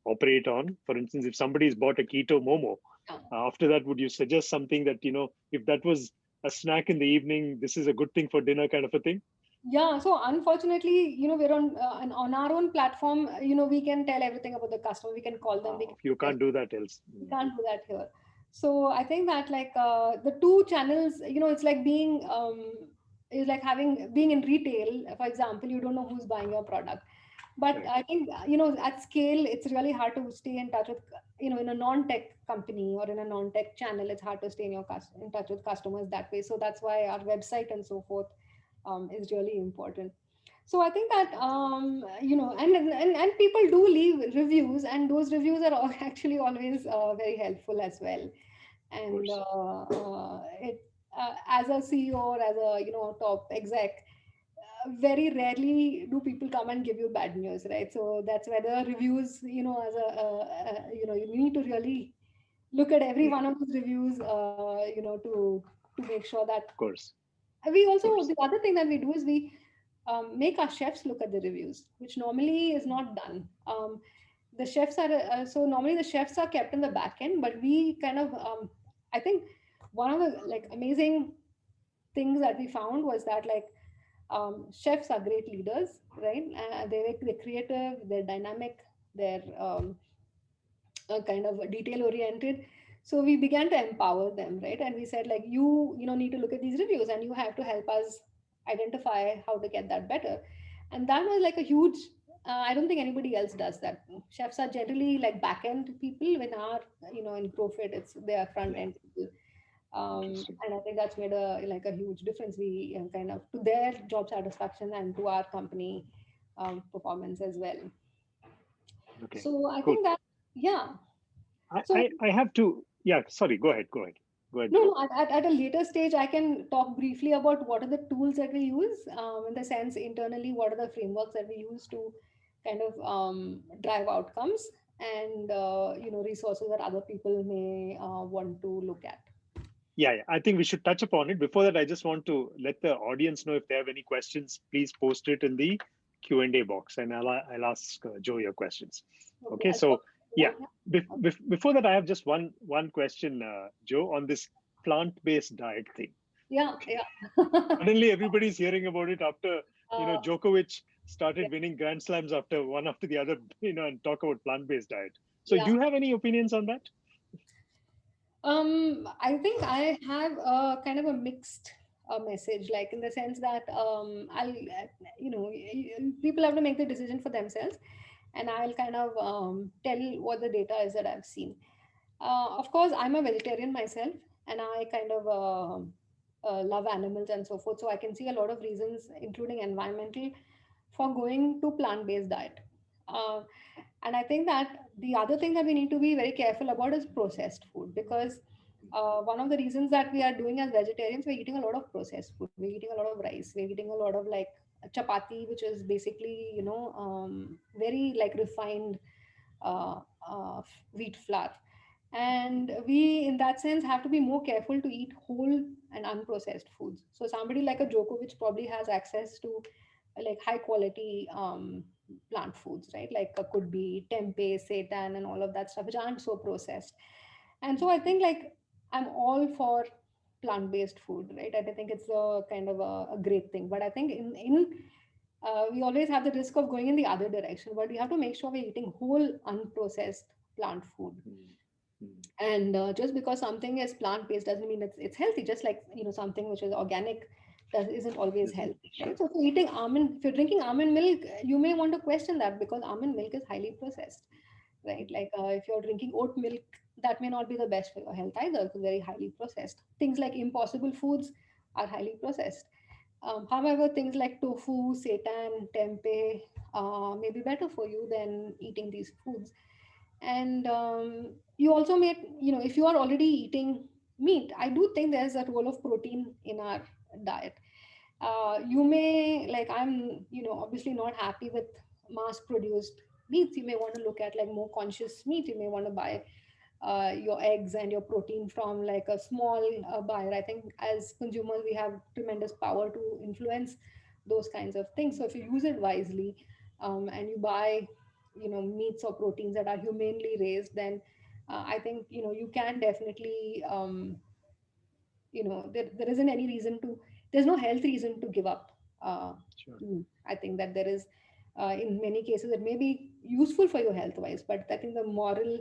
operate on? For instance, if somebody's bought a keto momo, Yeah. after that, would you suggest something that if that was a snack in the evening, this is a good thing for dinner, kind of a thing? Yeah, so unfortunately, we're on our own platform. We can tell everything about the customer. We can call them. We can You suggest. can't do that else. We can't do that here. So I think that like the two channels, it's like is like being in retail. For example, you don't know who's buying your product. But Correct. I think, at scale, it's really hard to stay in touch with, in a non-tech company or in a non-tech channel, it's hard to stay in touch with customers that way. So that's why our website and so forth is really important. So I think that, and people do leave reviews, and those reviews are actually always very helpful as well. Of And course. as a CEO or as a, top exec, very rarely do people come and give you bad news, right? So that's where the reviews, as you need to really look at every Yeah, one of those reviews, to make sure that of course. we Of also, course. the other thing that we do is we make our chefs look at the reviews, which normally is not done. The chefs are so normally the chefs are kept in the back end, but we kind of, I think one of the like amazing things that we found was that like chefs are great leaders, right? They're creative, they're dynamic, they're kind of detail oriented. So we began to empower them, right? And we said like, need to look at these reviews and you have to help us identify how to get that better. And that was like a huge, I don't think anybody else does that. Chefs are generally like back end people. When our, in Growfit, it's their front Yeah, end people. interesting. And I think that's made a huge difference. We kind of to their job satisfaction and to our company performance as well. Okay, So I cool. think that, yeah. So I have to, yeah, sorry, go ahead, go ahead. Go ahead, no, Joe. no, at a later stage, I can talk briefly about what are the tools that we use, in the sense internally, what are the frameworks that we use to kind of drive outcomes, and resources that other people may want to look at. Yeah, I think we should touch upon it. Before that, I just want to let the audience know if they have any questions, please post it in the Q&A box and I'll ask Joe your questions. Okay, Okay, I'll stop. so yeah, Yeah, before that, I have just one question, Joe, on this plant-based diet thing. yeah, Okay. yeah. Suddenly, everybody's hearing about it after, uh, Djokovic yeah, started winning Grand Slams after one after the other, and talk about plant-based diet. So yeah. you have any opinions on that? I think I have a kind of a mixed message, like in the sense that people have to make the decision for themselves, and I'll kind of tell what the data is that I've seen. Of course, I'm a vegetarian myself, and I kind of love animals and so forth. So I can see a lot of reasons, including environmental, for going to plant-based diet. Uh, and I think that the other thing that we need to be very careful about is processed food, because one of the reasons that we are doing as vegetarians, we're eating a lot of processed food. We're eating a lot of rice. We're eating a lot of like chapati, which is basically, very like refined uh, wheat flour. And we, in that sense, have to be more careful to eat whole and unprocessed foods. So somebody like a Djokovic probably has access to like high quality plant foods, right? Like could be tempeh, seitan, and all of that stuff, which aren't so processed. And so I think like I'm all for plant-based food, right? I think it's a kind of a great thing. But I think in we always have the risk of going in the other direction. But we have to make sure we're eating whole, unprocessed plant food. Mm, mm, And just because something is plant-based doesn't mean it's healthy. Just like something which is organic isn't always isn't healthy, right? sure. So if you're drinking almond milk, you may want to question that, because almond milk is highly processed, right? Like if you're drinking oat milk, that may not be the best for your health either. It's very highly processed. Things like impossible foods are highly processed. However, things like tofu, seitan, tempeh may be better for you than eating these foods. And you also may, if you are already eating meat, I do think there's a role of protein in our diet. You may like, I'm, obviously not happy with mass produced meats. You may want to look at like more conscious meat. You may want to buy your eggs and your protein from like a small buyer. I think as consumers, we have tremendous power to influence those kinds of things. So if you use it wisely, and you buy, meats or proteins that are humanely raised, then I think, you can definitely, there isn't any reason to, there's no health reason to give up. Sure. I think that there is, in many cases, it may be useful for your health wise, but I think the moral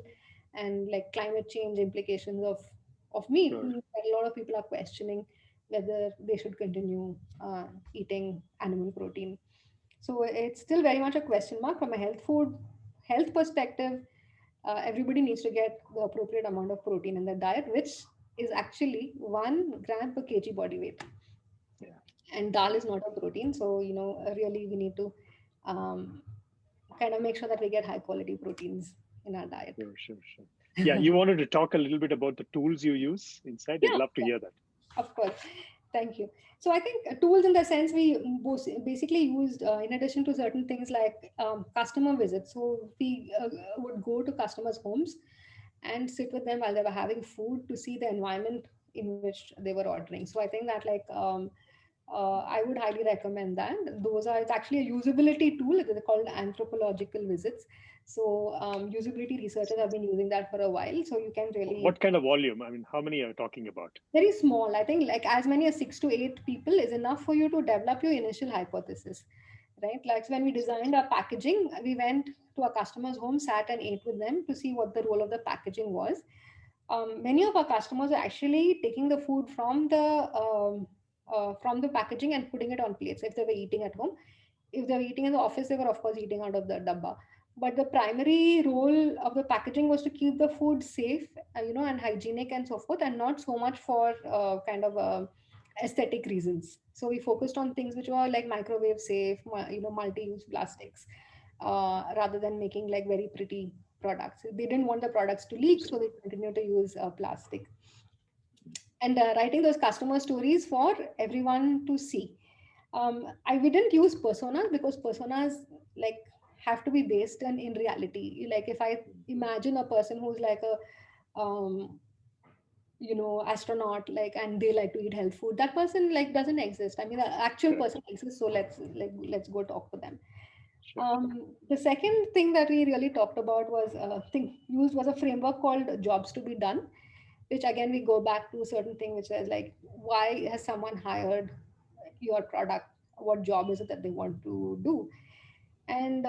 and like climate change implications of of meat, Sure. means that a lot of people are questioning whether they should continue eating animal protein. So it's still very much a question mark from a health perspective. Everybody needs to get the appropriate amount of protein in their diet, which is actually 1 gram per kg body weight. Yeah. And dal is not a protein, so really we need to um, kind of make sure that we get high quality proteins in our diet. Sure. Yeah, you wanted to talk a little bit about the tools you use inside. I'd Yeah, love to yeah. hear that. Of course. Thank you. So I think tools in the sense we basically used in addition to certain things like customer visits. So we would go to customers' homes and sit with them while they were having food to see the environment in which they were ordering. So I think that I would highly recommend that. It's actually a usability tool. They're called anthropological visits. So usability researchers have been using that for a while. So you can really What kind of volume? I mean, how many are you talking about? very small. I think like as many as 6 to 8 people is enough for you to develop your initial hypothesis, right? Like when we designed our packaging, we went to our customers' home, sat and ate with them to see what the role of the packaging was. Many of our customers are actually taking the food from the packaging and putting it on plates if they were eating at home. If they were eating in the office, they were of course eating out of the dabba. But the primary role of the packaging was to keep the food safe, and hygienic and so forth, and not so much for aesthetic reasons. So we focused on things which were like microwave safe, multi-use plastics, rather than making like very pretty products. They didn't want the products to leak, so they continued to use plastic. And writing those customer stories for everyone to see. We didn't use personas because personas like have to be based in reality. Like if I imagine a person who's like a astronaut, like, and they like to eat health food, that person like doesn't exist. I mean, the actual Correct. person exists, so let's go talk to them. Sure. The second thing that we really talked about was was a framework called jobs to be done, which again we go back to a certain thing which is like, why has someone hired your product? What job is it that they want to do? And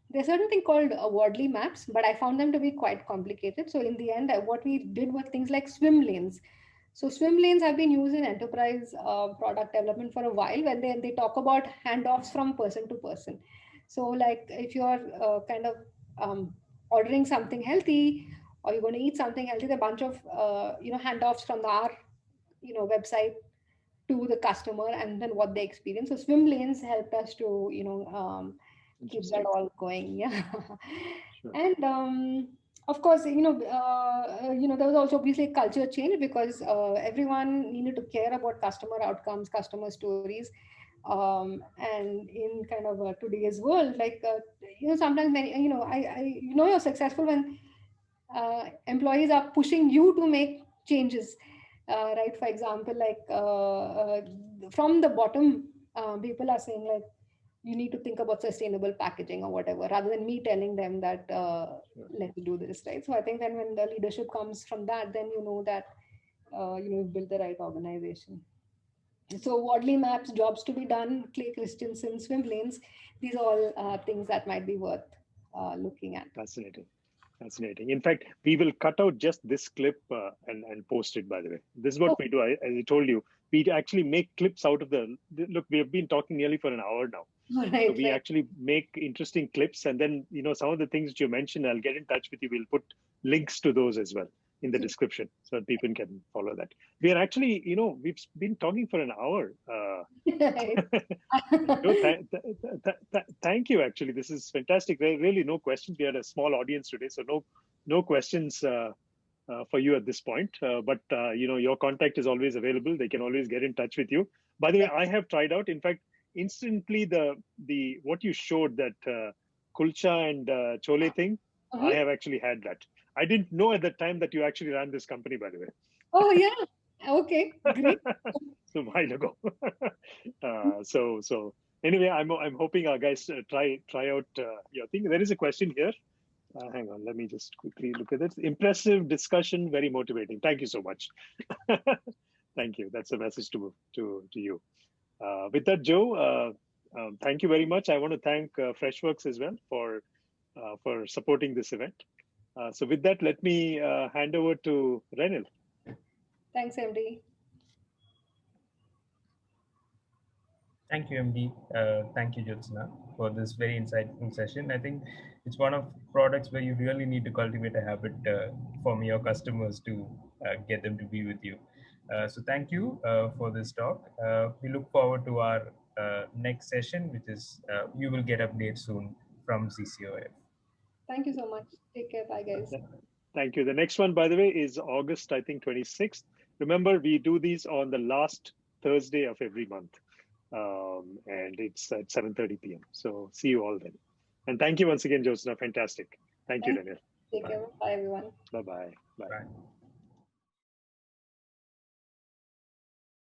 there's a certain thing called Wordley maps, but I found them to be quite complicated. So in the end, what we did was things like swim lanes. So swim lanes have been used in enterprise product development for a while when they talk about handoffs from person to person. So like if you're um, ordering something healthy or you're going to eat something healthy, there are a bunch of handoffs from our website to the customer and then what they experience. So swim lanes helped us to keep that all going. Yeah. Sure. And of course, there was also obviously a culture change because everyone needed to care about customer outcomes, customer stories. And in kind of today's world, like sometimes many you're successful when employees are pushing you to make changes, right? For example, like from the bottom, people are saying like you need to think about sustainable packaging or whatever, rather than me telling them that let's do this, right? So I think then when the leadership comes from that, then you know that you've built the right organization. So Wadley maps, jobs to be done, Clay Christensen, swim lanes, these are all things that might be worth looking at. Fascinating. In fact, we will cut out just this clip and post it, by the way. This is what we do. As I told you, we actually make clips out of look, we have been talking nearly for an hour now. Right, so we actually make interesting clips. And then, some of the things that you mentioned, I'll get in touch with you. We'll put links to those as well in the description so that people can follow that. We are actually, we've been talking for an hour. Thank you. Actually, this is fantastic. Really, no questions. We had a small audience today, so no questions for you at this point. But your contact is always available. They can always get in touch with you. By the way, I have tried out. In fact, instantly the what you showed, that kulcha and chole thing, I have actually had that. I didn't know at the time that you actually ran this company, by the way. Oh yeah. Okay. Great. So a while ago. So anyway, I'm hoping our guys try out your thing. There is a question here. Hang on, let me just quickly look at this. Impressive discussion, very motivating. Thank you so much. Thank you. That's a message to you. With that, Joe, thank you very much. I want to thank Freshworks as well for supporting this event. So with that, let me hand over to Renil. Thanks, MD. Thank you, MD. Thank you, Jyotsna, for this very insightful session. I think it's one of products where you really need to cultivate a habit from your customers to get them to be with you. So thank you for this talk. We look forward to our next session, which is you will get updates soon from CCOF. Thank you so much. Take care. Bye, guys. Thank you. The next one, by the way, is August, I think, 26th. Remember, we do these on the last Thursday of every month. And it's at 7:30 p.m. So see you all then. And thank you once again, Jyotsna. Fantastic. Thank you, Daniel. Take care. Bye, everyone. Bye-bye. Bye. Bye.